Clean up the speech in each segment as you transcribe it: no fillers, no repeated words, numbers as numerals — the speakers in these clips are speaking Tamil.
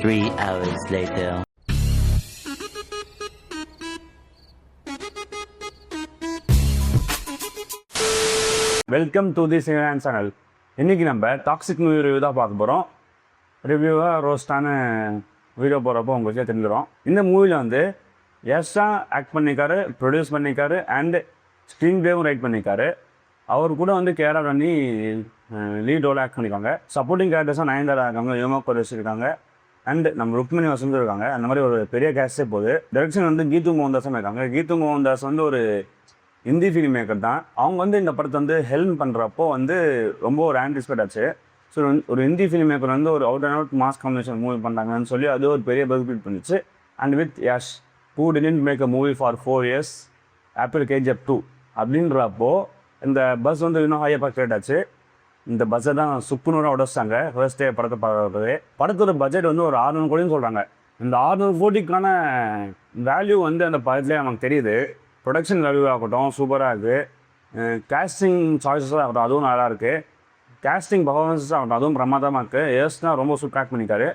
3 hours later. Welcome to the Sivan channel. இன்றைக்கி நம்ம டாக்ஸிக் மூவி ரிவ்யூ தான் பார்க்க போகிறோம். ரிவ்யூவாக ரோஸ்டான வீடியோ போகிறப்போ உங்களுக்கு தெரிஞ்சிடும். இந்த மூவியில் வந்து யஷ்ஷா ஆக்ட் பண்ணிக்காரு, ப்ரொடியூஸ் பண்ணிக்காரு அண்ட் ஸ்க்ரீன் ப்ளேவும் ரைட் பண்ணிக்காரு. அவர் கூட வந்து கேரா பண்ணி லீட் ரோல் ஆக்ட் பண்ணியிருக்காங்க. சப்போர்ட்டிங் கேரக்டர்ஸாக நயன்தாரா இருக்காங்க, யோமா குரேஷ் இருக்காங்க அண்ட் நம்ம ருக்மிணி வசந்த் இருக்காங்க. அந்த மாதிரி ஒரு பெரிய கேஸ்டே போகுது. டைரக்ஷன் வந்து கீது மோகன்தாஸும் இருக்காங்க. கீது மோகன்தாஸ் வந்து ஒரு ஹிந்தி ஃபிலிம் மேக்கர் தான். அவங்க வந்து இந்த படத்தை வந்து ஹெல்ம் பண்ணுறப்போ வந்து ரொம்ப ஒரு ஆன்டிசிபேட் ஆச்சு. ஸோ ஒரு ஹிந்தி ஃபிலிம் மேக்கர் வந்து ஒரு out and out mass combination movie பண்ணுறாங்கன்னு சொல்லி அது ஒரு பெரிய பெனிஃபிட் பண்ணிச்சு. And with Yash who didn't make a movie for 4 years apple KGF 2 அப்படின்றப்போ இந்த பஸ் வந்து இன்னும் ஹையப்பாக கிரியேட் ஆச்சு. இந்த பஸ்ஸை தான் சுக்குநூறாக உடச்சிட்டாங்க ஃபர்ஸ்ட் டே படத்தை பார்க்கறது. படத்தோட பட்ஜெட் வந்து ஒரு 600 கோடின்னு சொல்கிறாங்க. இந்த 600 கோடிக்கான வேல்யூ வந்து அந்த படத்துலேயே நமக்கு தெரியுது. ப்ரொடக்ஷன் வேல்யூ ஆகட்டும் சூப்பராக இருக்குது. கேஸ்டிங் சாய்ஸஸாக ஆகட்டும் அதுவும் நல்லா இருக்குது. கேஸ்டிங் பர்ஃபார்மன்ஸஸ் ஆகட்டும் அதுவும் பிரமாதமாக இருக்குது. ஏஸ்னா ரொம்ப சூப்பர் ஆக்ட் பண்ணிக்காரு.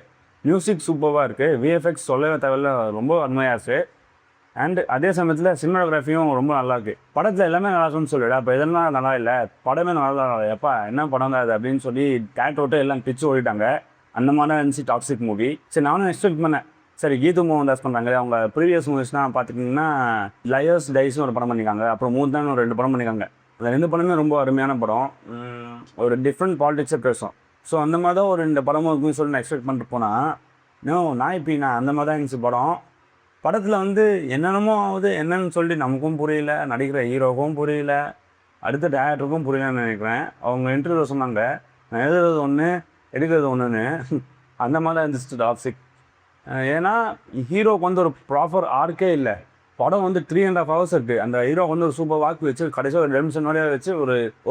மியூசிக் சூப்பராக இருக்குது. VFX சொல்லவே தேவையில்ல, ரொம்ப அருமையாக இருக்குது. அண்ட் அதே சமயத்தில் சினிமாட்டோகிராஃபியும் ரொம்ப நல்லாயிருக்கு. படத்தில் எல்லாமே நல்லா இருக்குன்னு சொல்லிவிட அப்போ எதெல்லாம் நல்லா இல்லை, படமே நல்லா இல்லை, எப்பா என்ன படம் தான் அது அப்படின்னு சொல்லி டேரக்டர் விட்டு எல்லாம் பிச்சு ஓடிட்டாங்க. அந்த மாதிரி தான் இருந்துச்சு டாக்ஸிக் மூவி. சரி நானும் எக்ஸ்பெக்ட் பண்ணேன். சரி கீது மோகன்தாஸ் பண்ணுறாங்க. அவங்க ப்ரீவியஸ் மூவிஸ்னால் பார்த்துட்டிங்கன்னா லயர்ஸ் டைஸ்னு ஒரு படம் பண்ணியிருக்காங்க. அப்புறம் மூதான் ஒரு 2 படம் பண்ணியிருக்காங்க. அந்த 2 படமே ரொம்ப அருமையான படம். ஒரு டிஃப்ரெண்ட் பாலிடிக்ஸை பேசும். ஸோ அந்த மாதிரி தான் ஒரு 2 படமும் இருக்குன்னு சொல்லி நான் எக்ஸ்பெக்ட் பண்ணிட்டு போனால் நான் அந்த மாதிரி தான் இருந்துச்சு படம். படத்தில் வந்து என்னென்னமோ ஆகுது, என்னன்னு சொல்லி நமக்கும் புரியல, நடிக்கிற ஹீரோவுக்கும் புரியல, அடுத்த டேரக்டருக்கும் புரியலன்னு நினைக்கிறேன். அவங்க இன்டர்வியூ சொன்னாங்க நான் எழுதுறது ஒன்று எடுக்கிறது ஒன்றுன்னு. அந்த மாதிரி தான் இருந்துச்சு டாக்ஸிக். ஏன்னா ஹீரோவுக்கு வந்து ஒரு ப்ராப்பர் ஆர்க்கே இல்லை. படம் வந்து 3.5 hours இருக்குது. அந்த ஹீரோக்கு வந்து ஒரு சூப்பர் வாக்கு வச்சு கடைசியாக ஒரு ரெமிஷன் வரையாக வச்சு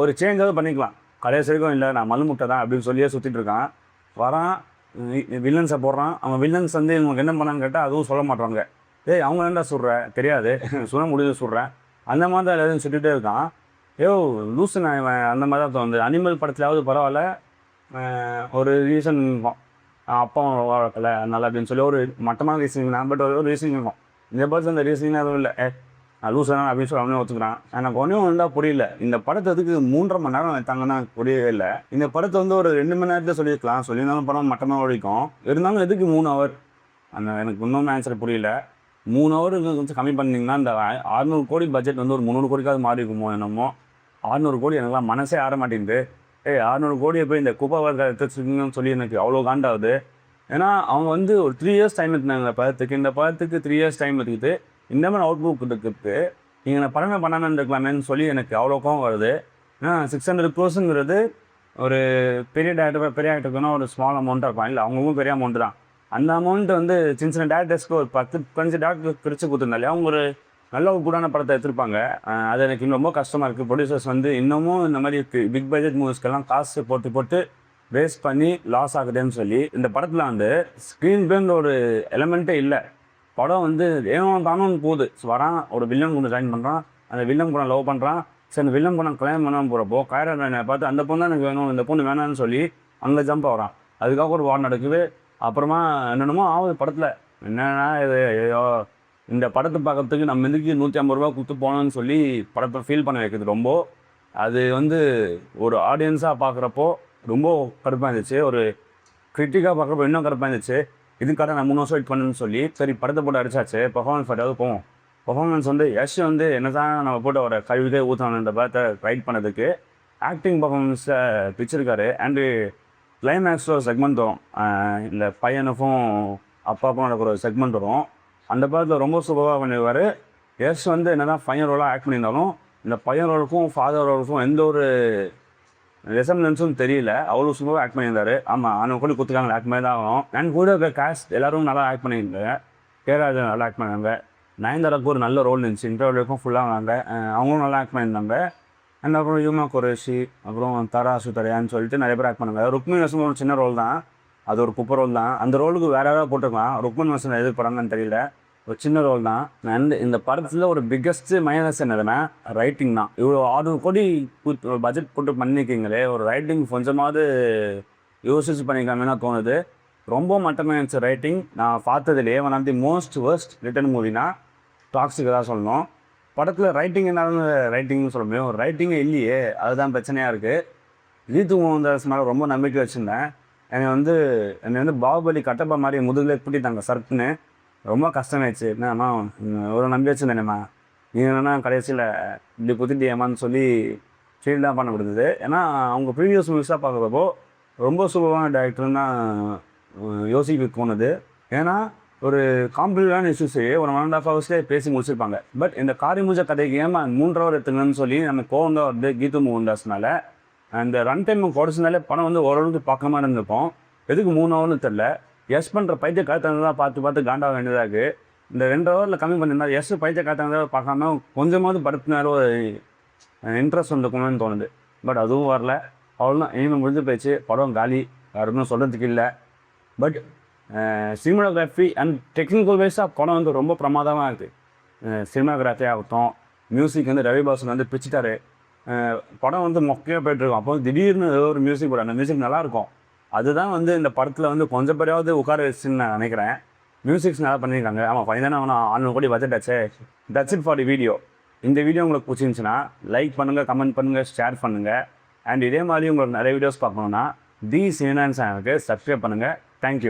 ஒரு சேஞ்சாவது பண்ணிக்கலாம். கடைசி வரைக்கும் இல்லை நான் மல்முட்டை தான் அப்படின்னு சொல்லியே சுற்றிட்டு இருக்கான். வரான் வில்லன்ஸை போடுறான். அவங்க வில்லன்ஸ் வந்து இவங்களுக்கு என்ன பண்ணான்னு கேட்டால் அதுவும் சொல்ல மாட்டாங்க. அவங்க என்னடா சொல்கிறேன் தெரியாது, சொல்ல முடியுது சொல்கிறேன். அந்த மாதிரி தான் எல்லாரும் சொல்லிகிட்டே இருக்கான். லூசு நான் அந்த மாதிரி தான் தோணுது. அனிமல் படத்துலையாவது பரவாயில்ல, ஒரு ரீசன் இருக்கும், அப்பா வளர்க்கலை அதனால் அப்படின்னு சொல்லி ஒரு மட்டமான ரீசனிங் தான். பட் ஒரு ரீசனிங் இருக்கும். இந்த படத்தில் அந்த ரீசனிங் எதுவும் இல்லை. லூசு தான் அப்படின்னு சொல்லி அவனே ஒத்துக்கிறான். எனக்கு ஒன்றும் இருந்தால் புரியல. இந்த படத்துக்கு 3.5 மணி நேரம் எடுத்தாங்கன்னா புரியவே இல்லை. இந்த படத்தை வந்து ஒரு 2 மணி நேரத்தில் சொல்லியிருக்கலாம். சொல்லியிருந்தாலும் படம் மட்டமாக ஒழிக்கும். இருந்தாலும் எதுக்கு 3 hour? அந்த எனக்கு இன்னொன்று ஆன்சர் புரியல. 3 hour கொஞ்சம் கம்மி பண்ணிங்கன்னா இந்த 600 கோடி பட்ஜெட் வந்து ஒரு 300 கோடிக்காவது மாறி இருக்குமோ என்னமோ. 600 கோடி எனக்குலாம் மனசே ஆற மாட்டேங்குது. 600 கோடியை போய் இந்த குப்பை எடுத்துன்னு சொல்லி எனக்கு அவ்வளோ காண்டாகுது. ஏன்னா அவங்க வந்து ஒரு 3 years டைம் எடுத்தாங்க படத்துக்கு. இந்த படத்துக்கு 3 years டைம் எடுத்துக்கிட்டு இந்த மாதிரி அவுட்புக் இருக்குது. நீங்கள் நான் படமே பண்ணாமல் இருக்கலாமேன்னு சொல்லி எனக்கு அவ்வளோ கோவம் வருது. ஏன்னா 600 crores ஒரு பெரிய ஆக்டருக்குன்னா ஒரு ஸ்மால் அமௌண்ட்டாக இருக்கும். இல்லை அவங்களுக்கும் பெரிய அமௌண்ட்டு தான். அந்த அமௌண்ட் வந்து சின்ன டேரக்டர்ஸ்க்கு ஒரு 10-15 டேரக்டர் பிரித்து கொடுத்துருந்தாலே அவங்க ஒரு நல்ல ஒரு கூடான படத்தை எடுத்துருப்பாங்க. அது எனக்கு இன்னும் ரொம்ப கஷ்டமாக இருக்குது. ப்ரொடியூசர்ஸ் வந்து இன்னமும் இந்த மாதிரி பிக் பட்ஜெட் மூவிஸ்க்கெல்லாம் காசு போட்டு வேஸ்ட் பண்ணி லாஸ் ஆகுதுன்னு சொல்லி இந்த படத்தில் வந்து ஸ்க்ரீன் பிளேன்ற ஒரு எலமெண்ட்டே இல்லை. படம் வந்து தானும் போகுது. வரான் ஒரு வில்லன் கூட ஜாயின் பண்ணுறான். அந்த வில்லன் கூட லவ் பண்ணுறான். சரி அந்த வில்லன் கூட கல்யாணம் பண்ணாமல் போகிறப்போ கைரனை பார்த்து அந்த பொண்ணு தான் எனக்கு வேணும், இந்த பொண்ணு வேணான்னு சொல்லி அங்கே ஜம்ப் ஆகிறான். அதுக்காக ஒரு வார் நடக்குது. அப்புறமா என்னென்னமோ ஆகுது படத்தில். என்னென்னா இது ஐயோ இந்த படத்தை பார்க்கறதுக்கு நம்ம எதுக்கு 150 ரூபா கொடுத்து போனோன்னு சொல்லி படத்தை ஃபீல் பண்ண வைக்குது ரொம்ப. அது வந்து ஒரு ஆடியன்ஸாக பார்க்குறப்போ ரொம்ப கடுப்பாக இருந்துச்சு. ஒரு கிரிட்டிக்காக பார்க்குறப்போ இன்னும் கடுப்பாக இருந்துச்சு. இதுக்காக நான் 3 வருஷம் வெயிட் பண்ணுன்னு சொல்லி சரி படத்தை போட்டு அடிச்சாச்சு, பர்ஃபார்மன்ஸ் ஃபைட்டாவது போவோம். பர்ஃபார்மன்ஸ் வந்து யஷ் வந்து என்ன தான் நம்ம போட்டு ஒரு கழுவிதே ஊற்றணுன்ற படத்தை ரைட் பண்ணதுக்கு ஆக்டிங் பர்ஃபார்மன்ஸை பிடிச்சிருக்காரு. அண்டு கிளைமேக்ஸில் ஒரு செக்மெண்ட் வரும். இந்த பையனுக்கும் அப்பாவுக்கும் நடக்கிற ஒரு செக்மெண்ட் வரும். அந்த படத்தில் ரொம்ப சூப்பராக பண்ணிடுவார். யஷ் வந்து என்ன தான் பையன் ரோலாக ஆக்ட் பண்ணியிருந்தாலும் இந்த பையன் ரோலுக்கும் ஃபாதர் ரோலுக்கும் எந்த ஒரு ரெசம்னன்ஸும் தெரியல. அவ்வளோ சூப்பராக ஆக்ட் பண்ணியிருந்தார். ஆமாம் அவங்க கூட கொடுத்துருக்காங்க, ஆக்ட் பண்ணி தான் ஆகும். நான் கூட இருக்க காஸ்ட் எல்லோரும் நல்லா ஆக்ட் பண்ணியிருந்தாங்க. கேராஜ் நல்லா ஆக்ட் பண்ணாங்க. நயன்தாராவுக்கு ஒரு நல்ல ரோல் இருந்துச்சு. இன்டர்வியூக்கும் ஃபுல்லாக வந்தாங்க. அவங்களும் நல்லா ஆக்ட் பண்ணியிருந்தாங்க. அண்ட் அப்புறம் யூமா குரேஷி, அப்புறம் தரா சுத்தரையான்னு சொல்லிட்டு நிறைய பேர் ஆக்ட் பண்ணாங்க. ருக்மிணி வசந்த் ஒரு சின்ன ரோல் தான், அது ஒரு குப்பை ரோல் தான். அந்த ரோலுக்கு வேறு யாராவது போட்டிருக்கலாம். ருக்மிணி வசந்த் எது படங்கன்னு தெரியல, ஒரு சின்ன ரோல் தான். அண்ட் இந்த படத்தில் ஒரு பிக்கஸ்ட் மைனஸ் என்னதுன்னா ரைட்டிங் தான். இவ்வளோ 600 கோடி பட்ஜெட் போட்டு பண்ணிக்கிங்களே, ஒரு ரைட்டிங் கொஞ்சமாவது யோசிச்சு பண்ணிக்கலாமே தோணுது. ரொம்ப மட்டமாக இருந்துச்சு ரைட்டிங். நான் பார்த்ததுலேயே one of the most worst written மூவினா டாக்ஸிக் தான் சொல்லணும். படத்தில் ரைட்டிங் என்னாலும் ரைட்டிங்னு சொல்ல முடியும், ரைட்டிங்கே இல்லையே, அதுதான் பிரச்சனையாக இருக்குது. ஜீத்து மோகன்தாஸ் மேலே ரொம்ப நம்பிக்கை வச்சுருந்தேன். என்னை வந்து பாகுபலி கட்டப்பா மாதிரி முதுகிலே பிடித்தாங்க சர்க்குன்னு. ரொம்ப கஷ்டமாயிடுச்சு. என்னம்மா ஒரு நம்பி வச்சுருந்தேன்மா, நீ என்னென்னா கடைசியில் இப்படி குத்திட்டியம்மான்னு சொல்லி ஃபீல் தான் பண்ண கொடுத்தது. ஏன்னா அவங்க ப்ரீவியஸ் மூவிஸாக பார்க்குறப்போ ரொம்ப சூப்பரான டேரக்டர்னு தான் யோசிக்க தோணுது. ஏன்னா ஒரு காம்ப்ளிகேட்டான இஷ்யூஸே ஒரு 1.5 ஹவர்ஸ்லேயே பேசி முடிச்சிருப்பாங்க. பட் இந்த காரிமூஜா கதைக்கு ஏமா 3 ஹவர் எடுத்துங்கன்னு சொல்லி நம்ம கோவம் தான் வருது கீது மோகன்தாஸ்னால. அந்த ரன் டைம் குறைச்சினாலே படம் வந்து ஓரளவுக்கு பார்க்காம இருந்திருப்போம். எதுக்கு 3 ஹவர்னு தெரில. எஸ் பண்ணுற பைத்திய காத்தானதான் பார்த்து காண்டாக வேண்டியதாக இருக்குது. இந்த 2 ஹவரில் கம்மி பண்ணியிருந்தா எஸ் பைத்திய காத்தானதாக பார்க்காம கொஞ்சமாவது படத்தினாலும் ஒரு இன்ட்ரெஸ்ட் வந்துக்கணும்னு தோணுது. பட் அதுவும் வரல. அவ்வளோதான், இனிமேல் முடிஞ்சு போயிடுச்சு. படம் காலி, வேறு ஒன்றும் சொல்கிறதுக்கு இல்லை. பட் சினிமாட்டோகிராஃபி அண்ட் டெக்னிக்கல் வைஸாக படம் வந்து ரொம்ப பிரமாதமாக இருக்குது. சினிமாகிராஃபி ஆகட்டும், மியூசிக் வந்து ரவி பாஸ்கர் வந்து பிடிச்சிட்டாரு. படம் வந்து மொக்கையாக போய்ட்டுருக்கும். அப்போ திடீர்னு ஏதோ ஒரு மியூசிக் போட, அந்த மியூசிக் நல்லாயிருக்கும். அதுதான் வந்து இந்த படத்தில் வந்து கொஞ்சம் பேரையாவது உட்கார வச்சுன்னு நான் நினைக்கிறேன். மியூசிக்ஸ் நல்லா பண்ணியிருக்காங்க. ஆமாம், ஃபைனலாக அவனா 600 கோடி பட்ஜெட் ஆச்சு. That's it for the video. இந்த வீடியோ உங்களுக்கு பிடிச்சிருந்துச்சுன்னா லைக் பண்ணுங்கள், கமெண்ட் பண்ணுங்கள், ஷேர் பண்ணுங்கள். அண்ட் இதே மாதிரி உங்களுக்கு நிறைய வீடியோஸ் பார்க்கணுன்னா தி சினிமான் சேனலுக்கு சப்ஸ்கிரைப் பண்ணுங்கள். தேங்க்யூ.